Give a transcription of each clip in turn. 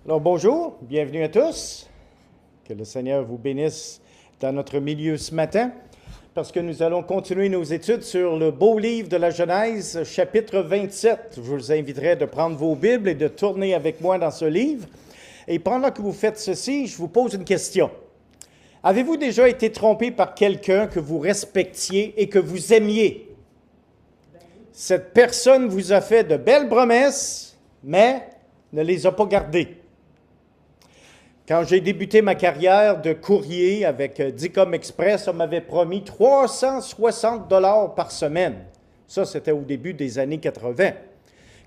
Alors bonjour, bienvenue à tous. Que le Seigneur vous bénisse dans notre milieu ce matin, parce que nous allons continuer nos études sur le beau livre de la Genèse, chapitre 27. Je vous inviterai de prendre vos Bibles et de tourner avec moi dans ce livre. Et pendant que vous faites ceci, je vous pose une question. Avez-vous déjà été trompé par quelqu'un que vous respectiez et que vous aimiez? Cette personne vous a fait de belles promesses, mais ne les a pas gardées. Quand j'ai débuté ma carrière de courrier avec Dicom Express, on m'avait promis 360 $ par semaine. Ça, c'était au début des années 80.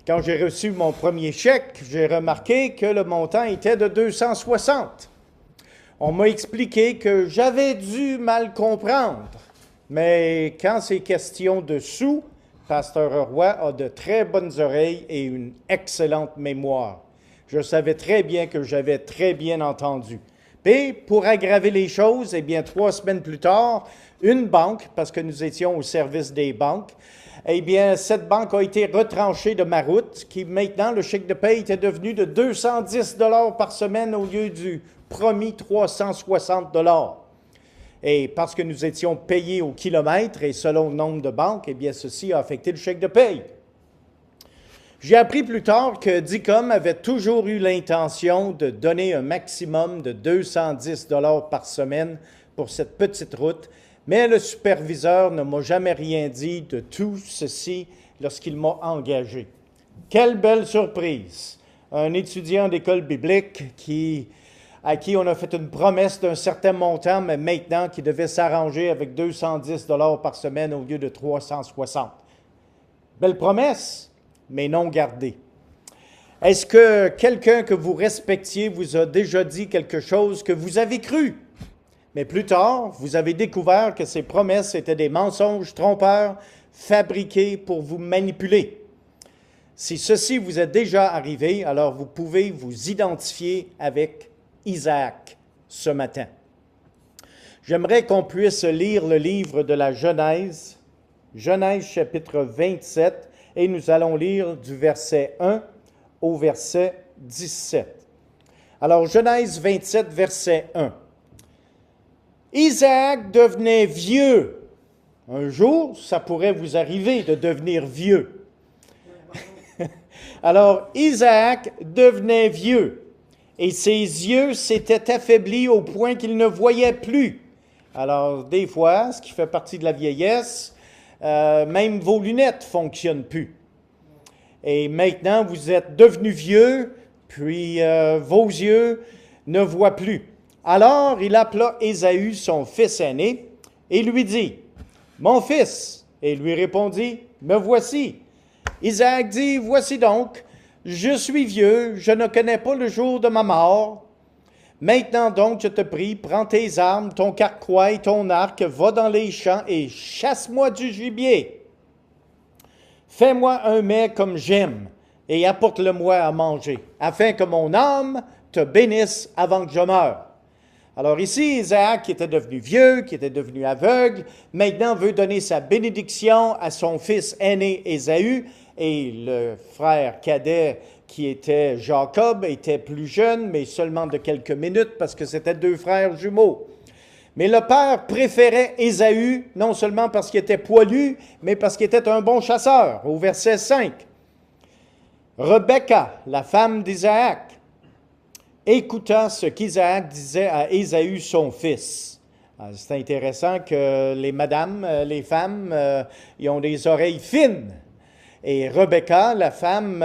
Quand j'ai reçu mon premier chèque, j'ai remarqué que le montant était de 260. On m'a expliqué que j'avais dû mal comprendre. Mais quand c'est question de sous, Pasteur Roy a de très bonnes oreilles et une excellente mémoire. Je savais très bien que j'avais très bien entendu. Puis, pour aggraver les choses, 3 semaines plus tard, une banque, parce que nous étions au service des banques, cette banque a été retranchée de ma route, qui maintenant, le chèque de paie était devenu de 210 $ par semaine au lieu du promis 360 $. Et parce que nous étions payés au kilomètre et selon le nombre de banques, ceci a affecté le chèque de paie. J'ai appris plus tard que Dicom avait toujours eu l'intention de donner un maximum de 210 $ par semaine pour cette petite route, mais le superviseur ne m'a jamais rien dit de tout ceci lorsqu'il m'a engagé. Quelle belle surprise! Un étudiant d'école biblique à qui on a fait une promesse d'un certain montant, mais maintenant qui devait s'arranger avec 210 $ par semaine au lieu de 360. Belle promesse, mais non gardée. Est-ce que quelqu'un que vous respectiez vous a déjà dit quelque chose que vous avez cru? Mais plus tard, vous avez découvert que ces promesses étaient des mensonges trompeurs fabriqués pour vous manipuler. Si ceci vous est déjà arrivé, alors vous pouvez vous identifier avec Isaac ce matin. J'aimerais qu'on puisse lire le livre de la Genèse, Genèse chapitre 27, et nous allons lire du verset 1 au verset 17. Alors, Genèse 27, verset 1. Isaac devenait vieux. Un jour, ça pourrait vous arriver de devenir vieux. Alors, Isaac devenait vieux, et ses yeux s'étaient affaiblis au point qu'il ne voyait plus. Alors, des fois, ce qui fait partie de la vieillesse, même vos lunettes ne fonctionnent plus. Et maintenant, vous êtes devenu vieux, puis vos yeux ne voient plus. Alors, il appela Ésaü, son fils aîné, et lui dit, « Mon fils !» Et lui répondit, « Me voici. » Isaac dit, « Voici donc, je suis vieux, je ne connais pas le jour de ma mort. Maintenant donc, je te prie, prends tes armes, ton carquois et ton arc, va dans les champs et chasse-moi du gibier. Fais-moi un mets comme j'aime et apporte-le-moi à manger, afin que mon âme te bénisse avant que je meure. » Alors ici, Isaac, qui était devenu vieux, qui était devenu aveugle, maintenant veut donner sa bénédiction à son fils aîné Ésaü, et le frère cadet qui était Jacob était plus jeune, mais seulement de quelques minutes parce que c'était 2 frères jumeaux. Mais le père préférait Ésaü, non seulement parce qu'il était poilu, mais parce qu'il était un bon chasseur. Au verset 5, Rebecca, la femme d'Isaac, écouta ce qu'Isaac disait à Ésaü, son fils. C'est intéressant que les femmes, ils ont des oreilles fines. Et Rebecca, la femme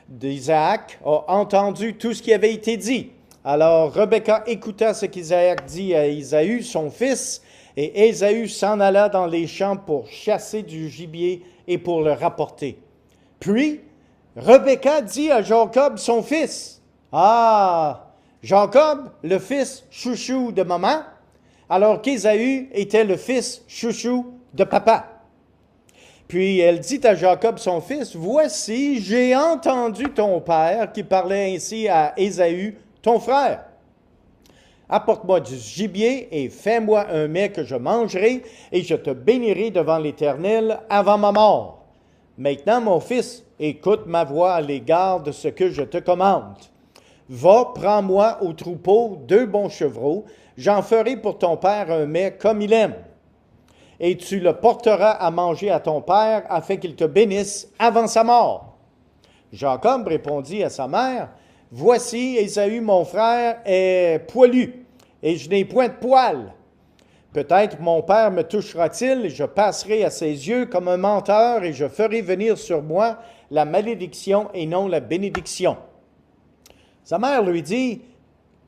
d'Isaac, a entendu tout ce qui avait été dit. Alors Rebecca écouta ce qu'Isaac dit à Ésaü, son fils, et Ésaü s'en alla dans les champs pour chasser du gibier et pour le rapporter. Puis, Rebecca dit à Jacob, son fils, « Ah, Jacob, le fils chouchou de maman, alors qu'Ésaü était le fils chouchou de papa. » Puis elle dit à Jacob, son fils, « Voici, j'ai entendu ton père qui parlait ainsi à Ésaü, ton frère. Apporte-moi du gibier et fais-moi un mets que je mangerai, et je te bénirai devant l'Éternel avant ma mort. Maintenant, mon fils, écoute ma voix à l'égard de ce que je te commande. Va, prends-moi au troupeau 2 bons chevreaux, j'en ferai pour ton père un mets comme il aime. Et tu le porteras à manger à ton père afin qu'il te bénisse avant sa mort. Jacob répondit à sa mère, voici, Ésaü mon frère est poilu, et je n'ai point de poil. Peut-être mon père me touchera-t-il, et je passerai à ses yeux comme un menteur, et je ferai venir sur moi la malédiction et non la bénédiction. Sa mère lui dit,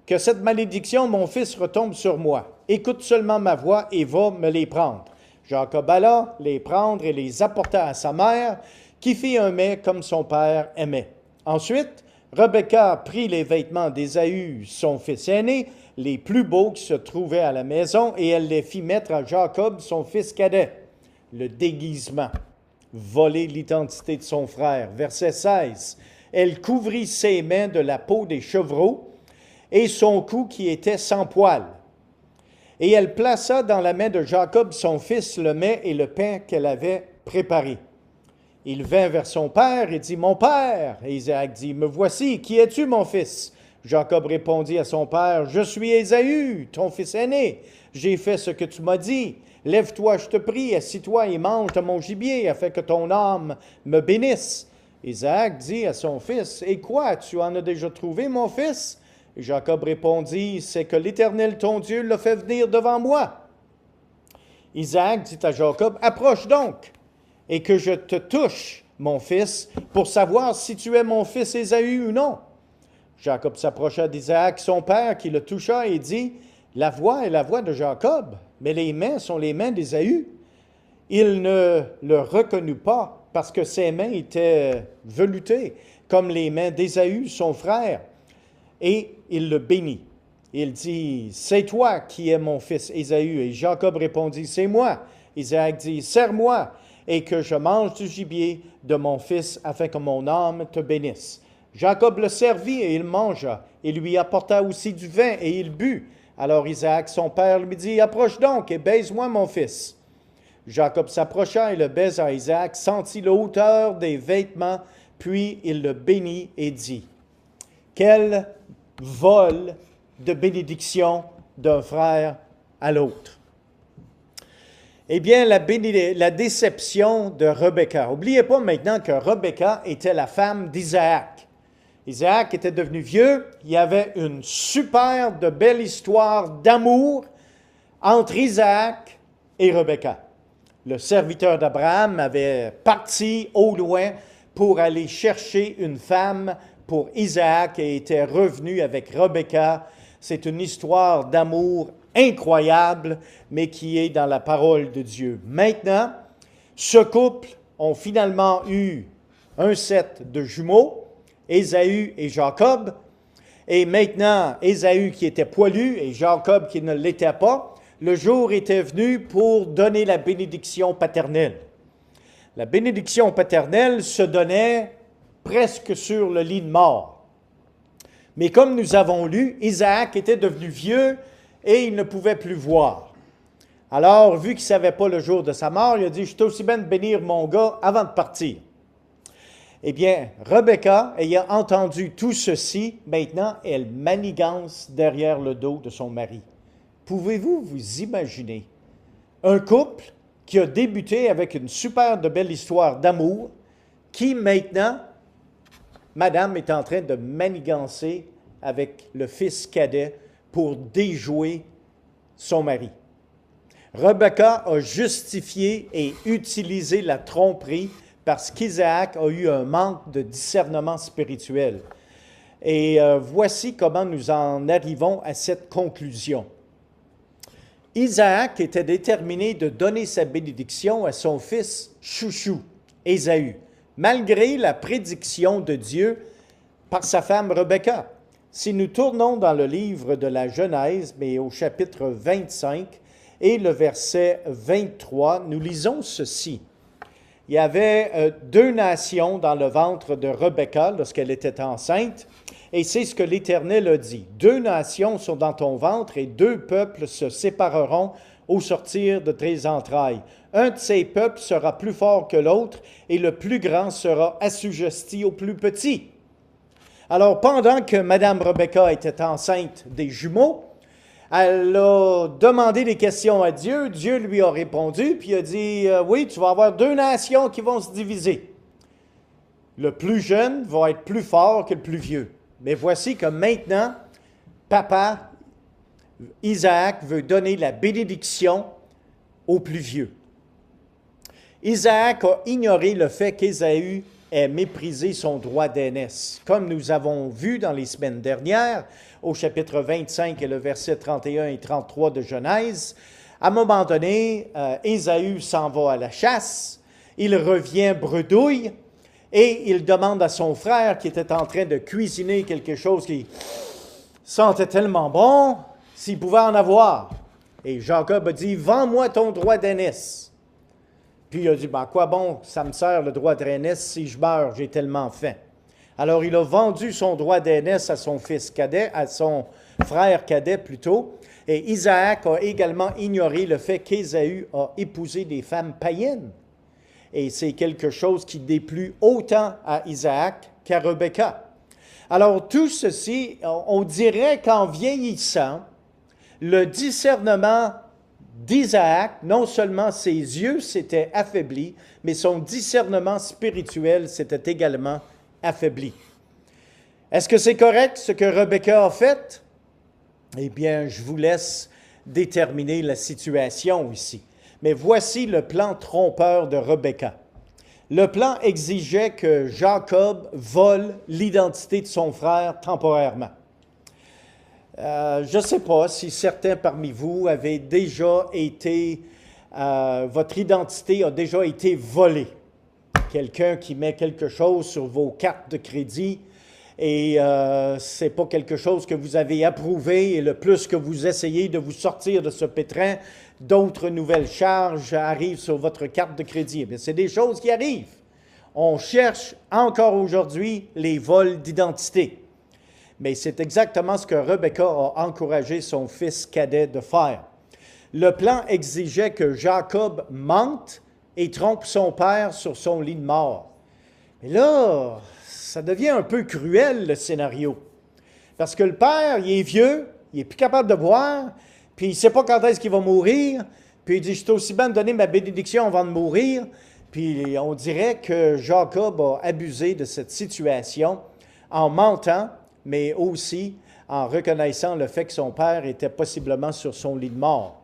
que cette malédiction, mon fils, retombe sur moi. Écoute seulement ma voix et va me les prendre. Jacob alla les prendre et les apporta à sa mère, qui fit un mets comme son père aimait. Ensuite, Rebecca prit les vêtements d'Ésaü, son fils aîné, les plus beaux qui se trouvaient à la maison, et elle les fit mettre à Jacob, son fils cadet. Le déguisement, voler l'identité de son frère. Verset 16. Elle couvrit ses mains de la peau des chevreaux et son cou qui était sans poil. Et elle plaça dans la main de Jacob, son fils, le mets et le pain qu'elle avait préparé. Il vint vers son père et dit, « Mon père! » Et Isaac dit, « Me voici, qui es-tu, mon fils? » Jacob répondit à son père, « Je suis Ésaü, ton fils aîné. J'ai fait ce que tu m'as dit. Lève-toi, je te prie, assis-toi et mange de mon gibier, afin que ton âme me bénisse. » Isaac dit à son fils, « Et quoi, tu en as déjà trouvé, mon fils? » Et Jacob répondit, « C'est que l'Éternel, ton Dieu, l'a fait venir devant moi. » Isaac dit à Jacob, « Approche donc, et que je te touche, mon fils, pour savoir si tu es mon fils Ésaü ou non. » Jacob s'approcha d'Isaac, son père, qui le toucha et dit, « La voix est la voix de Jacob, mais les mains sont les mains d'Ésaü. » Il ne le reconnut pas, parce que ses mains étaient veloutées, comme les mains d'Ésaü, son frère. Et il le bénit. Il dit, « C'est toi qui es mon fils Ésaü. » Et Jacob répondit, « C'est moi. » Isaac dit, « Serre-moi, et que je mange du gibier de mon fils, afin que mon âme te bénisse. » Jacob le servit, et il mangea. Il lui apporta aussi du vin, et il but. Alors Isaac, son père, lui dit, « Approche donc, et baise-moi, mon fils. » Jacob s'approcha et le baisa. Isaac sentit la hauteur des vêtements, puis il le bénit et dit, « Quel vol de bénédiction d'un frère à l'autre. » Eh bien, la déception de Rebecca. N'oubliez pas maintenant que Rebecca était la femme d'Isaac. Isaac était devenu vieux. Il y avait une super de belle histoire d'amour entre Isaac et Rebecca. Le serviteur d'Abraham avait parti au loin pour aller chercher une femme pour Isaac et était revenu avec Rebecca. C'est une histoire d'amour incroyable, mais qui est dans la parole de Dieu. Maintenant, ce couple ont finalement eu un set de jumeaux, Ésaü et Jacob, et maintenant, Ésaü qui était poilu et Jacob qui ne l'était pas, le jour était venu pour donner la bénédiction paternelle. La bénédiction paternelle se donnait presque sur le lit de mort. Mais comme nous avons lu, Isaac était devenu vieux et il ne pouvait plus voir. Alors, vu qu'il ne savait pas le jour de sa mort, il a dit, « Je suis aussi bien de bénir mon gars avant de partir. » Eh bien, Rebecca, ayant entendu tout ceci, maintenant, elle manigance derrière le dos de son mari. Pouvez-vous vous imaginer un couple qui a débuté avec une super de belle histoire d'amour, qui maintenant, madame est en train de manigancer avec le fils cadet pour déjouer son mari. Rebecca a justifié et utilisé la tromperie parce qu'Isaac a eu un manque de discernement spirituel. Et voici comment nous en arrivons à cette conclusion. Isaac était déterminé de donner sa bénédiction à son fils chouchou, Ésaü, malgré la prédiction de Dieu par sa femme Rebecca. Si nous tournons dans le livre de la Genèse, mais au chapitre 25 et le verset 23, nous lisons ceci. Il y avait 2 nations dans le ventre de Rebecca lorsqu'elle était enceinte, et c'est ce que l'Éternel a dit. 2 nations sont dans ton ventre et 2 peuples se sépareront au sortir de tes entrailles. Un de ces peuples sera plus fort que l'autre et le plus grand sera assujetti au plus petit. Alors, pendant que Mme Rebecca était enceinte des jumeaux, elle a demandé des questions à Dieu. Dieu lui a répondu, puis il a dit, oui, tu vas avoir 2 nations qui vont se diviser. Le plus jeune va être plus fort que le plus vieux. Mais voici que maintenant, papa, Isaac, veut donner la bénédiction au plus vieux. Isaac a ignoré le fait qu'Ésaü ait méprisé son droit d'aînesse. Comme nous avons vu dans les semaines dernières, au chapitre 25 et le verset 31 et 33 de Genèse, à un moment donné, Ésaü s'en va à la chasse, il revient bredouille et il demande à son frère qui était en train de cuisiner quelque chose qui sentait tellement bon, s'il pouvait en avoir. Et Jacob a dit, « Vends-moi ton droit d'aînesse. » Puis il a dit, « Ben, quoi bon, ça me sert le droit d'aînesse si je meurs, j'ai tellement faim. » Alors il a vendu son droit d'aînesse à son fils cadet, à son frère cadet plutôt, et Isaac a également ignoré le fait qu'Ésaü a épousé des femmes païennes. Et c'est quelque chose qui déplut autant à Isaac qu'à Rebecca. Alors tout ceci, on dirait qu'en vieillissant, le discernement d'Isaac, non seulement ses yeux s'étaient affaiblis, mais son discernement spirituel s'était également affaibli. Est-ce que c'est correct ce que Rebecca a fait? Eh bien, je vous laisse déterminer la situation ici. Mais voici le plan trompeur de Rebecca. Le plan exigeait que Jacob vole l'identité de son frère temporairement. Je ne sais pas si certains parmi vous avaient déjà été, votre identité a déjà été volée. Quelqu'un qui met quelque chose sur vos cartes de crédit et ce n'est pas quelque chose que vous avez approuvé et le plus que vous essayez de vous sortir de ce pétrin, d'autres nouvelles charges arrivent sur votre carte de crédit. Mais c'est des choses qui arrivent. On cherche encore aujourd'hui les vols d'identité. Mais c'est exactement ce que Rebecca a encouragé son fils cadet de faire. Le plan exigeait que Jacob mente et trompe son père sur son lit de mort. Mais là, ça devient un peu cruel, le scénario. Parce que le père, il est vieux, il n'est plus capable de boire, puis il ne sait pas quand est-ce qu'il va mourir, puis il dit, je suis aussi bien de donner ma bénédiction avant de mourir. Puis on dirait que Jacob a abusé de cette situation en mentant, mais aussi en reconnaissant le fait que son père était possiblement sur son lit de mort.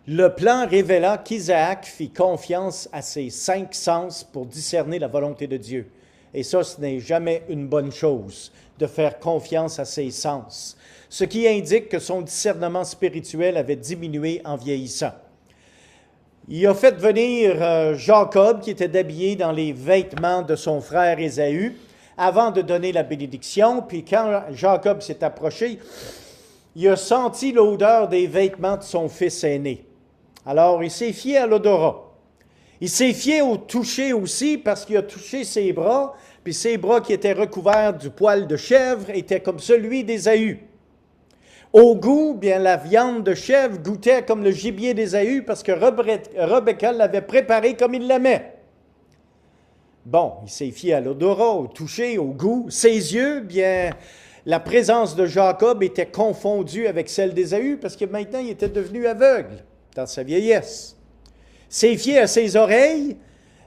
Le plan révéla qu'Isaac fit confiance à ses 5 sens pour discerner la volonté de Dieu. Et ça, ce n'est jamais une bonne chose de faire confiance à ses sens, ce qui indique que son discernement spirituel avait diminué en vieillissant. Il a fait venir Jacob, qui était habillé dans les vêtements de son frère Ésaü, avant de donner la bénédiction. Puis quand Jacob s'est approché, il a senti l'odeur des vêtements de son fils aîné. Alors, il s'est fié à l'odorat. Il s'est fié au toucher aussi, parce qu'il a touché ses bras, puis ses bras qui étaient recouverts du poil de chèvre étaient comme celui d'Ésaü. Au goût, bien, la viande de chèvre goûtait comme le gibier d'Ésaü parce que Rebecca l'avait préparé comme il l'aimait. Bon, il s'est fié à l'odorat, au toucher, au goût. Ses yeux, bien, la présence de Jacob était confondue avec celle d'Ésaü parce que maintenant, il était devenu aveugle dans sa vieillesse. S'est fié à ses oreilles,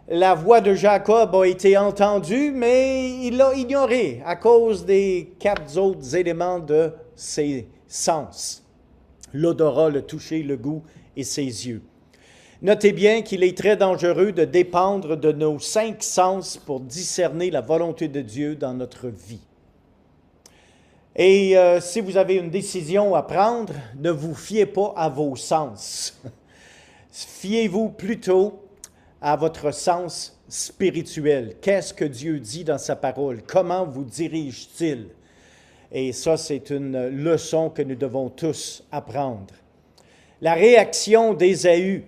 la voix de Jacob a été entendue, mais il l'a ignorée à cause des 4 autres éléments de ses sens. L'odorat, le toucher, le goût et ses yeux. Notez bien qu'il est très dangereux de dépendre de nos 5 sens pour discerner la volonté de Dieu dans notre vie. Et si vous avez une décision à prendre, ne vous fiez pas à vos sens. Fiez-vous plutôt à votre sens spirituel. Qu'est-ce que Dieu dit dans sa parole? Comment vous dirige-t-il? Et ça, c'est une leçon que nous devons tous apprendre. La réaction d'Ésaü,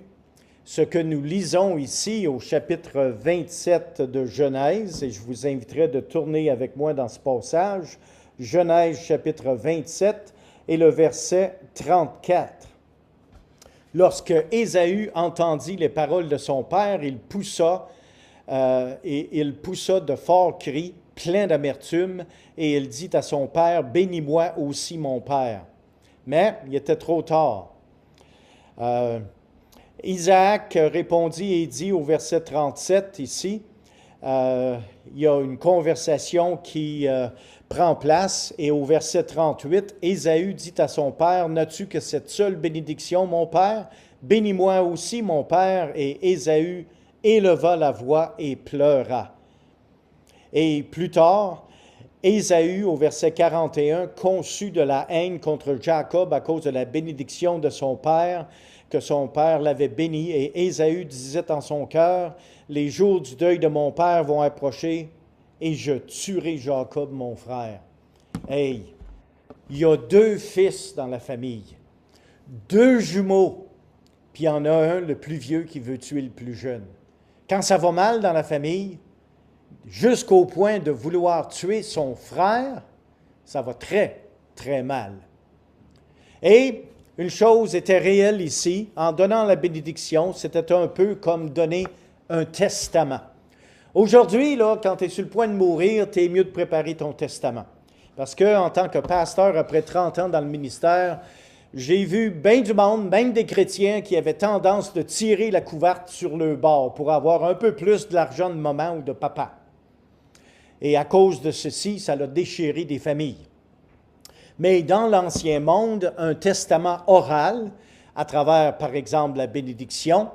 ce que nous lisons ici au chapitre 27 de Genèse, et je vous inviterai de tourner avec moi dans ce passage, Genèse chapitre 27 et le verset 34. Lorsque Ésaü entendit les paroles de son père, il poussa de forts cris plein d'amertume, et il dit à son père, « Bénis-moi aussi, mon père. » Mais il était trop tard. Isaac répondit et dit au verset 37 ici, il y a une conversation qui prend place, et au verset 38, Ésaü dit à son père, « N'as-tu que cette seule bénédiction, mon père? Bénis-moi aussi, mon père. » Et Ésaü éleva la voix et pleura. Et plus tard, Ésaü, au verset 41, conçut de la haine contre Jacob à cause de la bénédiction de son père, que son père l'avait béni. Et Ésaü disait en son cœur, « Les jours du deuil de mon père vont approcher, et je tuerai Jacob, mon frère. » Hey, il y a 2 fils dans la famille, 2 jumeaux, puis il y en a un, le plus vieux, qui veut tuer le plus jeune. Quand ça va mal dans la famille, jusqu'au point de vouloir tuer son frère, ça va très, très mal. Et une chose était réelle ici, en donnant la bénédiction, c'était un peu comme donner un testament. Aujourd'hui, là, quand tu es sur le point de mourir, tu es mieux de préparer ton testament. Parce qu'en tant que pasteur, après 30 ans dans le ministère, j'ai vu bien du monde, même des chrétiens, qui avaient tendance de tirer la couverte sur le bord pour avoir un peu plus de l'argent de maman ou de papa. Et à cause de ceci, ça a déchiré des familles. Mais dans l'Ancien Monde, un testament oral, à travers, par exemple, la bénédiction,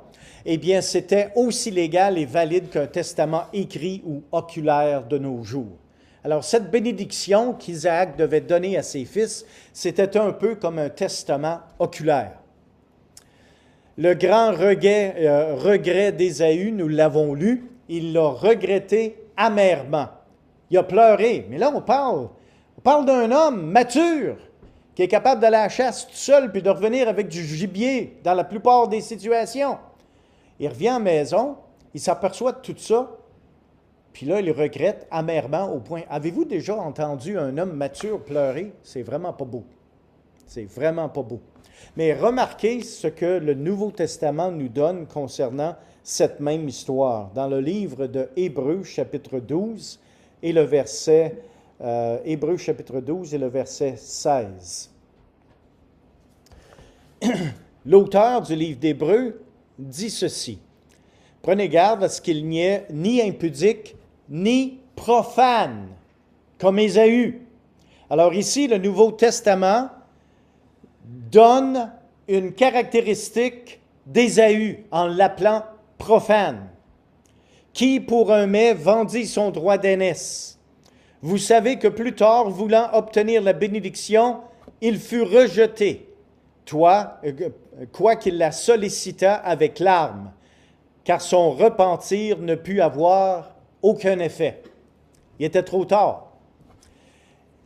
eh bien, c'était aussi légal et valide qu'un testament écrit ou oculaire de nos jours. Alors, cette bénédiction qu'Isaac devait donner à ses fils, c'était un peu comme un testament oculaire. Le grand regret d'Ésaü, nous l'avons lu, il l'a regretté amèrement. Il a pleuré. Mais là, on parle d'un homme mature qui est capable d'aller à la chasse tout seul puis de revenir avec du gibier dans la plupart des situations. Il revient à la maison, il s'aperçoit de tout ça, puis là, il regrette amèrement au point. Avez-vous déjà entendu un homme mature pleurer? C'est vraiment pas beau. C'est vraiment pas beau. Mais remarquez ce que le Nouveau Testament nous donne concernant cette même histoire. Dans le livre de Hébreux, chapitre 12, et le verset, Hébreux, chapitre 12, et le verset 16. L'auteur du livre d'Hébreux dit ceci. « Prenez garde à ce qu'il n'y ait ni impudique, ni profane, comme Ésaü. » Alors ici, le Nouveau Testament donne une caractéristique d'Ésaü en l'appelant profane, qui pour un mets vendit son droit d'aînesse. Vous savez que plus tard, voulant obtenir la bénédiction, il fut rejeté, quoiqu'il la sollicita avec larmes, car son repentir ne put avoir aucun effet. Il était trop tard.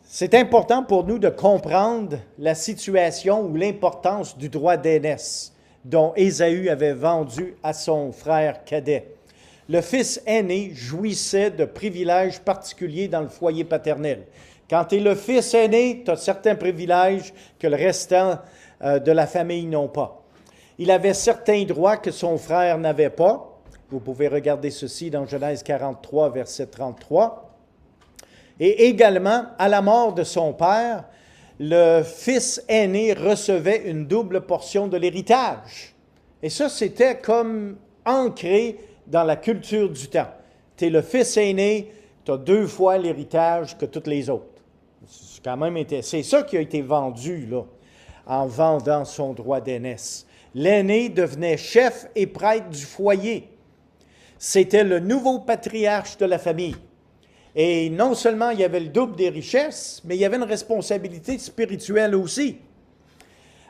C'est important pour nous de comprendre la situation ou l'importance du droit d'aînesse dont Ésaü avait vendu à son frère cadet. Le fils aîné jouissait de privilèges particuliers dans le foyer paternel. Quand tu es le fils aîné, tu as certains privilèges que le restant de la famille n'ont pas. Il avait certains droits que son frère n'avait pas. Vous pouvez regarder ceci dans Genèse 43, verset 33. Et également, à la mort de son père, le fils aîné recevait une double portion de l'héritage. Et ça, c'était comme ancré dans la culture du temps. Tu es le fils aîné, tu as 2 fois l'héritage que toutes les autres. C'est ça qui a été vendu là, en vendant son droit d'aînesse. L'aîné devenait chef et prêtre du foyer. C'était le nouveau patriarche de la famille. Et non seulement il y avait le double des richesses, mais il y avait une responsabilité spirituelle aussi.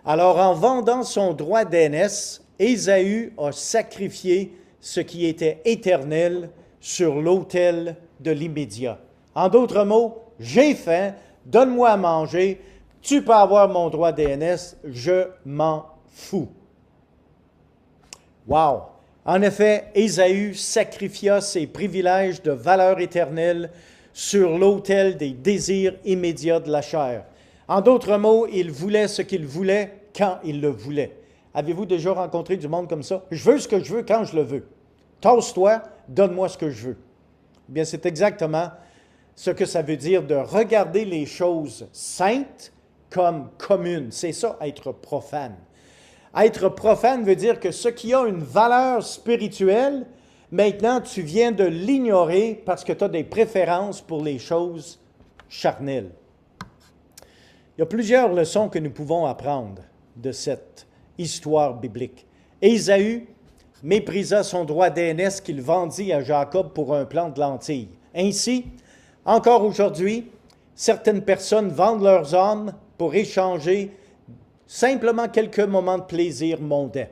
Alors, en vendant son droit d'aînesse, Ésaü a sacrifié ce qui était éternel sur l'autel de l'immédiat. En d'autres mots, j'ai faim, donne-moi à manger, tu peux avoir mon droit d'aînesse, je m'en fous. Wow! En effet, Ésaü sacrifia ses privilèges de valeur éternelle sur l'autel des désirs immédiats de la chair. En d'autres mots, il voulait ce qu'il voulait quand il le voulait. Avez-vous déjà rencontré du monde comme ça? Je veux ce que je veux quand je le veux. Tasse-toi, donne-moi ce que je veux. Eh bien, c'est exactement ce que ça veut dire de regarder les choses saintes comme communes. C'est ça, être profane. Être profane veut dire que ce qui a une valeur spirituelle, maintenant tu viens de l'ignorer parce que tu as des préférences pour les choses charnelles. Il y a plusieurs leçons que nous pouvons apprendre de cette histoire biblique. Ésaü méprisa son droit d'aînesse qu'il vendit à Jacob pour un plant de lentilles. Ainsi, encore aujourd'hui, certaines personnes vendent leurs âmes pour échanger simplement quelques moments de plaisir mondain.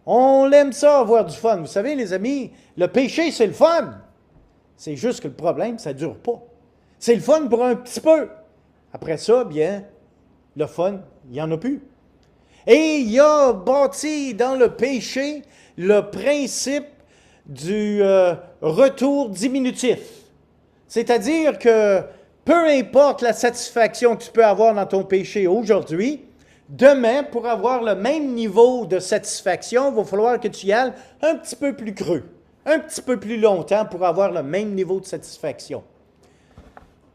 On aime ça, avoir du fun. Vous savez, les amis, le péché, c'est le fun. C'est juste que le problème, ça ne dure pas. C'est le fun pour un petit peu. Après ça, bien, le fun, il n'y en a plus. Et il y a bâti dans le péché le principe du retour diminutif. C'est-à-dire que peu importe la satisfaction que tu peux avoir dans ton péché aujourd'hui, demain, pour avoir le même niveau de satisfaction, il va falloir que tu y ailles un petit peu plus creux, un petit peu plus longtemps pour avoir le même niveau de satisfaction.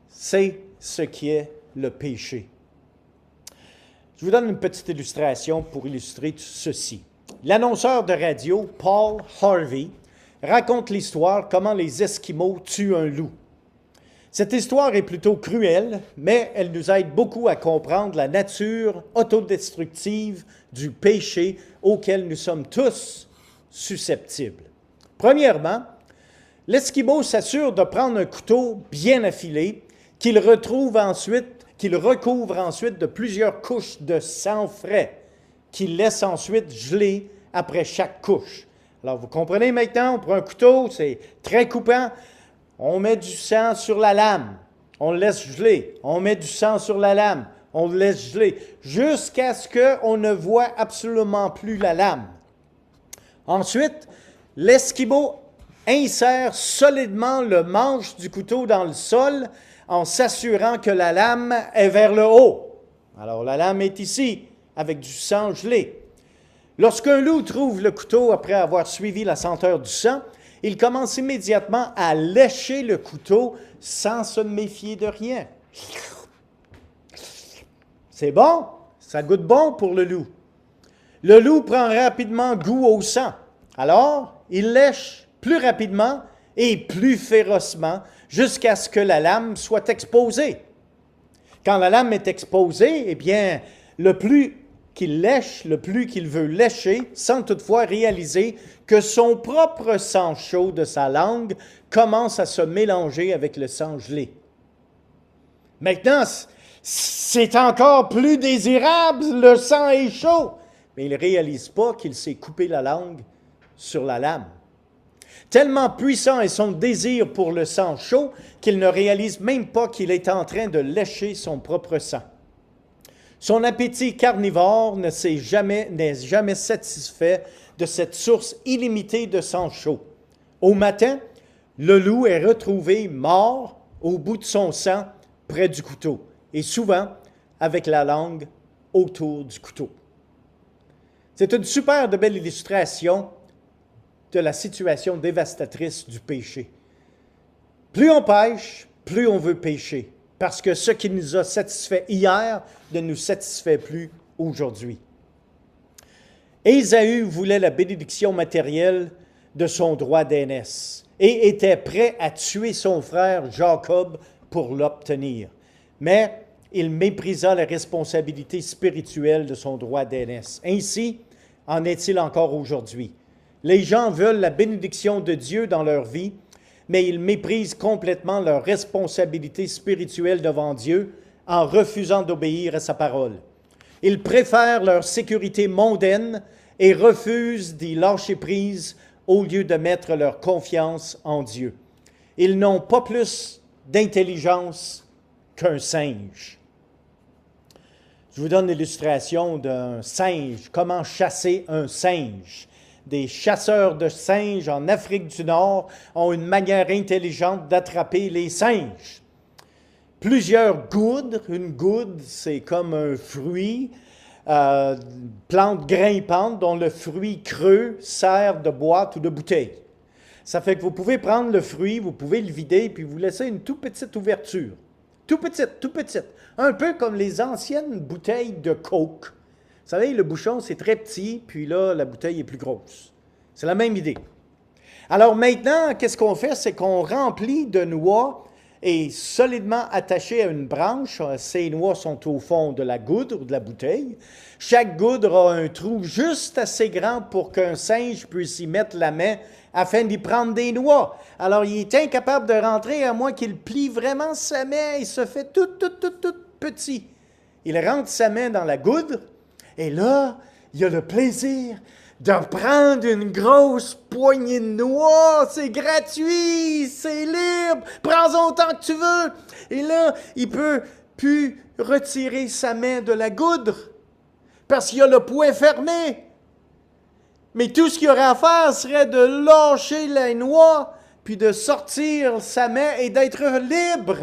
C'est ce qui est le péché. Je vous donne une petite illustration pour illustrer ceci. L'annonceur de radio, Paul Harvey, raconte l'histoire comment les Esquimaux tuent un loup. Cette histoire est plutôt cruelle, mais elle nous aide beaucoup à comprendre la nature autodestructive du péché auquel nous sommes tous susceptibles. Premièrement, l'Esquimau s'assure de prendre un couteau bien affilé qu'il recouvre ensuite de plusieurs couches de sang frais, qu'il laisse ensuite geler après chaque couche. Alors, vous comprenez maintenant, on prend un couteau, c'est très coupant, on met du sang sur la lame, on le laisse geler, on met du sang sur la lame, on le laisse geler, jusqu'à ce qu'on ne voit absolument plus la lame. Ensuite, l'Esquimau insère solidement le manche du couteau dans le sol en s'assurant que la lame est vers le haut. Alors, la lame est ici, avec du sang gelé. Lorsqu'un loup trouve le couteau après avoir suivi la senteur du sang, il commence immédiatement à lécher le couteau sans se méfier de rien. C'est bon, ça goûte bon pour le loup. Le loup prend rapidement goût au sang. Alors, il lèche plus rapidement et plus férocement jusqu'à ce que la lame soit exposée. Quand la lame est exposée, eh bien, le plus qu'il lèche, le plus qu'il veut lécher, sans toutefois réaliser que son propre sang chaud de sa langue commence à se mélanger avec le sang gelé. Maintenant, c'est encore plus désirable, le sang est chaud, mais il ne réalise pas qu'il s'est coupé la langue sur la lame. Tellement puissant est son désir pour le sang chaud qu'il ne réalise même pas qu'il est en train de lécher son propre sang. Son appétit carnivore n'est jamais satisfait de cette source illimitée de sang chaud. Au matin, le loup est retrouvé mort au bout de son sang près du couteau, et souvent avec la langue autour du couteau. C'est une super belle illustration de la situation dévastatrice du péché. Plus on pêche, plus on veut pécher, parce que ce qui nous a satisfait hier ne nous satisfait plus aujourd'hui. Ésaü voulait la bénédiction matérielle de son droit d'aînesse et était prêt à tuer son frère Jacob pour l'obtenir. Mais il méprisa la responsabilité spirituelle de son droit d'aînesse. Ainsi en est-il encore aujourd'hui. Les gens veulent la bénédiction de Dieu dans leur vie, mais ils méprisent complètement leur responsabilité spirituelle devant Dieu en refusant d'obéir à sa parole. Ils préfèrent leur sécurité mondaine et refusent d'y lâcher prise au lieu de mettre leur confiance en Dieu. Ils n'ont pas plus d'intelligence qu'un singe. Je vous donne l'illustration d'un singe, comment chasser un singe. Des chasseurs de singes en Afrique du Nord ont une manière intelligente d'attraper les singes. Plusieurs gourdes, une gourde, c'est comme un fruit, plante grimpante dont le fruit creux sert de boîte ou de bouteille. Ça fait que vous pouvez prendre le fruit, vous pouvez le vider, puis vous laisser une toute petite ouverture. Tout petite, tout petite. Un peu comme les anciennes bouteilles de Coke. Vous savez, le bouchon, c'est très petit, puis là, la bouteille est plus grosse. C'est la même idée. Alors maintenant, qu'est-ce qu'on fait? C'est qu'on remplit de noix et solidement attachées à une branche. Ces noix sont au fond de la goudre, de la bouteille. Chaque goudre a un trou juste assez grand pour qu'un singe puisse y mettre la main afin d'y prendre des noix. Alors, il est incapable de rentrer à moins qu'il plie vraiment sa main. Il se fait tout petit. Il rentre sa main dans la goudre et là, il a le plaisir de prendre une grosse poignée de noix. C'est gratuit, c'est libre, prends-en autant que tu veux. Et là, il peut plus retirer sa main de la goudre parce qu'il a le poing fermé. Mais tout ce qu'il aurait à faire serait de lâcher la noix, puis de sortir sa main et d'être libre.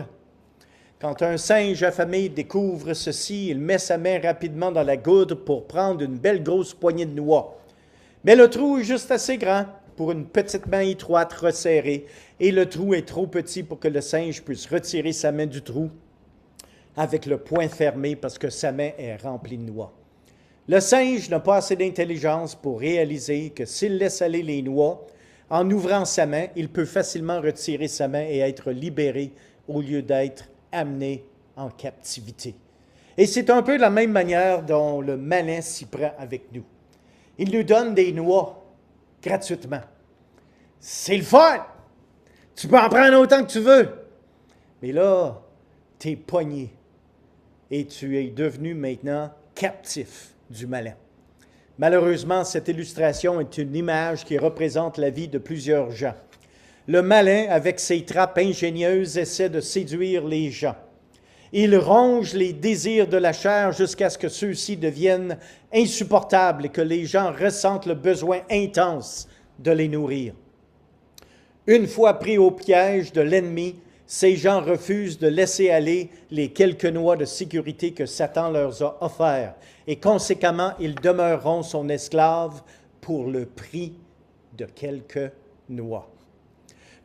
Quand un singe affamé découvre ceci, il met sa main rapidement dans la goudre pour prendre une belle grosse poignée de noix. Mais le trou est juste assez grand pour une petite main étroite resserrée, et le trou est trop petit pour que le singe puisse retirer sa main du trou avec le poing fermé parce que sa main est remplie de noix. Le singe n'a pas assez d'intelligence pour réaliser que s'il laisse aller les noix, en ouvrant sa main, il peut facilement retirer sa main et être libéré au lieu d'être amené en captivité. Et c'est un peu de la même manière dont le malin s'y prend avec nous. Il nous donne des noix gratuitement. C'est le fun! Tu peux en prendre autant que tu veux. Mais là, tu es pogné et tu es devenu maintenant captif du malin. Malheureusement, cette illustration est une image qui représente la vie de plusieurs gens. Le malin, avec ses trappes ingénieuses, essaie de séduire les gens. Il ronge les désirs de la chair jusqu'à ce que ceux-ci deviennent insupportables et que les gens ressentent le besoin intense de les nourrir. Une fois pris au piège de l'ennemi, ces gens refusent de laisser aller les quelques noix de sécurité que Satan leur a offerts et conséquemment, ils demeureront son esclave pour le prix de quelques noix.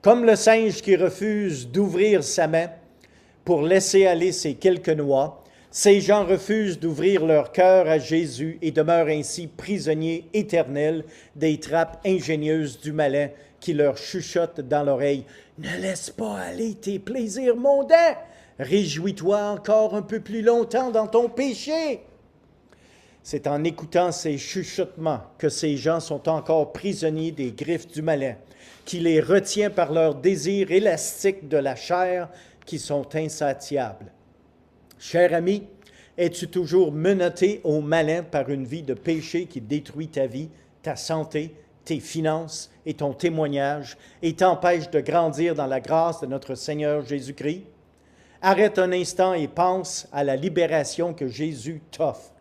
Comme le singe qui refuse d'ouvrir sa main pour laisser aller ces quelques noix, ces gens refusent d'ouvrir leur cœur à Jésus et demeurent ainsi prisonniers éternels des trappes ingénieuses du malin qui leur chuchotent dans l'oreille « Ne laisse pas aller tes plaisirs mondains, réjouis-toi encore un peu plus longtemps dans ton péché. » C'est en écoutant ces chuchotements que ces gens sont encore prisonniers des griffes du malin, qui les retient par leurs désirs élastiques de la chair qui sont insatiables. Cher ami, es-tu toujours menotté au malin par une vie de péché qui détruit ta vie, ta santé, tes finances et ton témoignage et t'empêche de grandir dans la grâce de notre Seigneur Jésus-Christ? Arrête un instant et pense à la libération que Jésus t'offre.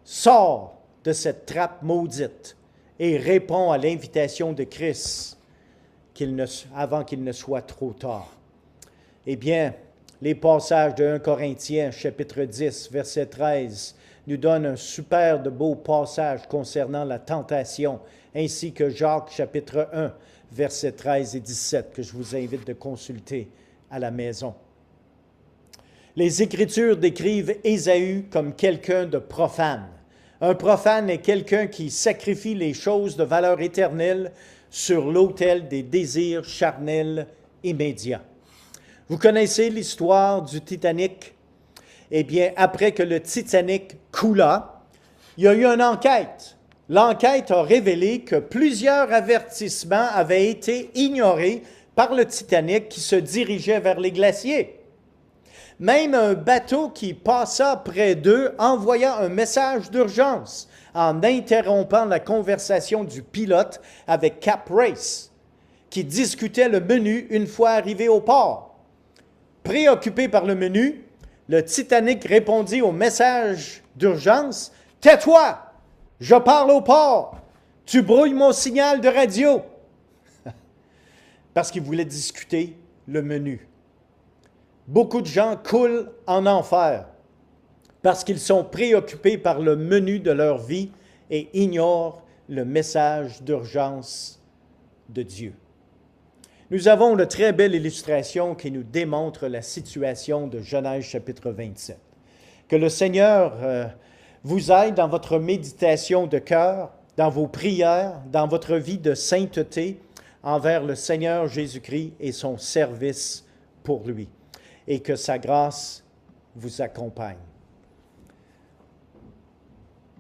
Sors de cette trappe maudite et réponds à l'invitation de Christ avant qu'il ne soit trop tard. Eh bien, les passages de 1 Corinthiens, chapitre 10, verset 13, nous donnent un super de beau passage concernant la tentation, ainsi que Jacques, chapitre 1, verset 13 et 17, que je vous invite de consulter à la maison. Les Écritures décrivent Ésaü comme quelqu'un de profane. Un profane est quelqu'un qui sacrifie les choses de valeur éternelle sur l'autel des désirs charnels immédiats. Vous connaissez l'histoire du Titanic? Eh bien, après que le Titanic coula, il y a eu une enquête. L'enquête a révélé que plusieurs avertissements avaient été ignorés par le Titanic qui se dirigeait vers les glaciers. Même un bateau qui passa près d'eux envoya un message d'urgence en interrompant la conversation du pilote avec Cap Race, qui discutait le menu une fois arrivé au port. Préoccupé par le menu, le Titanic répondit au message d'urgence « Tais-toi, je parle au port, tu brouilles mon signal de radio. » Parce qu'il voulait discuter le menu. Beaucoup de gens coulent en enfer parce qu'ils sont préoccupés par le menu de leur vie et ignorent le message d'urgence de Dieu. Nous avons une très belle illustration qui nous démontre la situation de Genèse chapitre 27. Que le Seigneur vous aide dans votre méditation de cœur, dans vos prières, dans votre vie de sainteté envers le Seigneur Jésus-Christ et son service pour lui. Et que sa grâce vous accompagne.